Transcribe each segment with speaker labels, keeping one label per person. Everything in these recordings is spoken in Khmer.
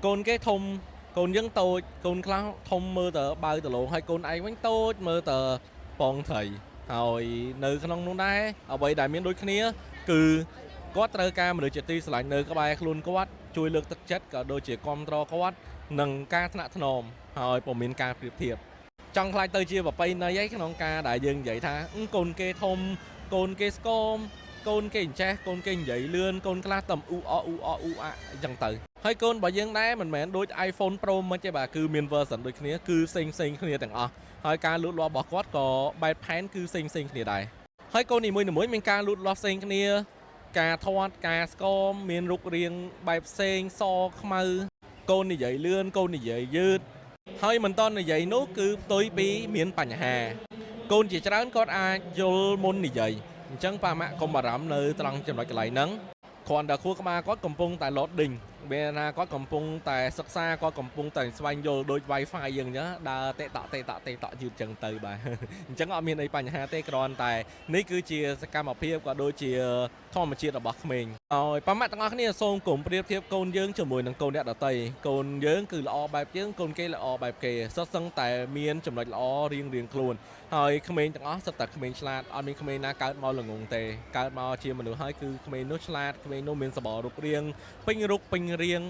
Speaker 1: côn cái thùng côn dân tôi côn khá thông mơ tờ bao tờ lộ hay côn ai bánh tôi mơ tờ bong thầy hồi nơi khăn nông đá ở vậy đại miền đôi kia cứ có tờ ca mà được chỉ ti lại nơi các bài luôn có quát chui lược thực chất cả đôi chỉ con tro có quát nâng ca thạ thân nồm hồi bộ miền ca priệp thiệp trong khai tơi chia vào pay nơi ấy cái nông ca đại dương vậy tha côn kê thông côn kê scom côn kê che côn kê vậy lươn côn ca tầm u a chẳng từ hơi côn bảo dương đá mình mẹ đôi iPhone Pro mới chơi bà cứ miền version đôi kia cứ xinh kiaទាំងអស់ហើយការលូតលាស់របស់គាត់ក៏បែបផែនគឺផ្សេងគ្នាដែរហើយកូននីមួយៗមានការលូតលាស់ផ្សេងគ្នាការធាត់ការស្គមមានរូបរាងបែបផ្សេងសខ្មៅកូននិយាយលឿនកូននិយាយយឺតហើយមិនតនិយាយនោះគឺផ្ទុយពីមានបញ្ហាកូនជាច្រើនគាត់អាចយល់មុននិយាយអញ្ចឹងប៉ាម៉ាក់កុំបារម្ភនៅត្រង់ចំណុចកន្លែងហ្នឹងគ្រាន់តែខួរក្បាលគាត់កំពុងតែលោតដេញពេលណាគាត់កំពុងតែសិក្សាគាត់កំពុងតែស្វែងយល់ដូច Wi-Fi យើងអញ្ចឹងដើរតេតក់យឺតអញ្ចឹងទៅបាទអញ្ចឹងអត់មានអីបញ្ហាទេគ្រាន់តែនេះគឺជាសកម្មភាពក៏ដូចជាធម្មជាតិរបស់ក្មេងហើយប៉ាម៉ាក់ទាំងអស់គ្នាសូមកុំប្រៀបធៀបកូនយើងជាមួយនឹងកូនអ្នកដទៃកូនយើងគឺល្អបែបយើងកូនគេល្អបែបគេសុទ្ធសឹងតែមានចំណុចល្អរៀងខ្លួនហើយក្មេងទាំងអស់សុទ្ធតែក្មេងឆ្លាតអត់មានក្មេងណាកើតមកល្ងងទេកើតមកជាមនុស្សហើយគឺក្មេងនោះឆ្លាតក្មេងនោះមានសបរូបរាងពេញរូបពេញរាង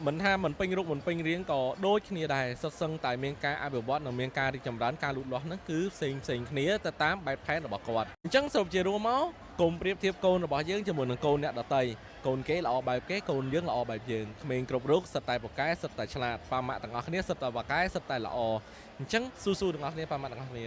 Speaker 1: មិនថាមិនពេញរូបមិនពេញរាងក៏ដូចគ្នាដែរសុទ្ធសឹងតែមានការអភិវឌ្ឍនិងមានការរីកចម្រើនការលូតលាស់ហ្នឹងគឺផ្សេងគ្នាទៅតាមបែបផែនរបស់គាត់អញ្ចឹងសរុបជារួមមកកុំប្រៀបធៀបកូនរបស់យើងជាមួយនឹងកូនអ្នកដទៃកូនគេល្អបែបគេកូនយើងល្អបែបយើងក្មេងគ្រប់រូបសិតតែប៉ាកែសិតតែឆ្លាតប៉ាម៉ាក់ទាំងអស់គ្នាសិតតែប៉ាកែសិតតែល្អអញ្ចឹងស៊ូទាំងអស់គ្នាប៉ាម៉ាក់ទាំងអស់គ្នា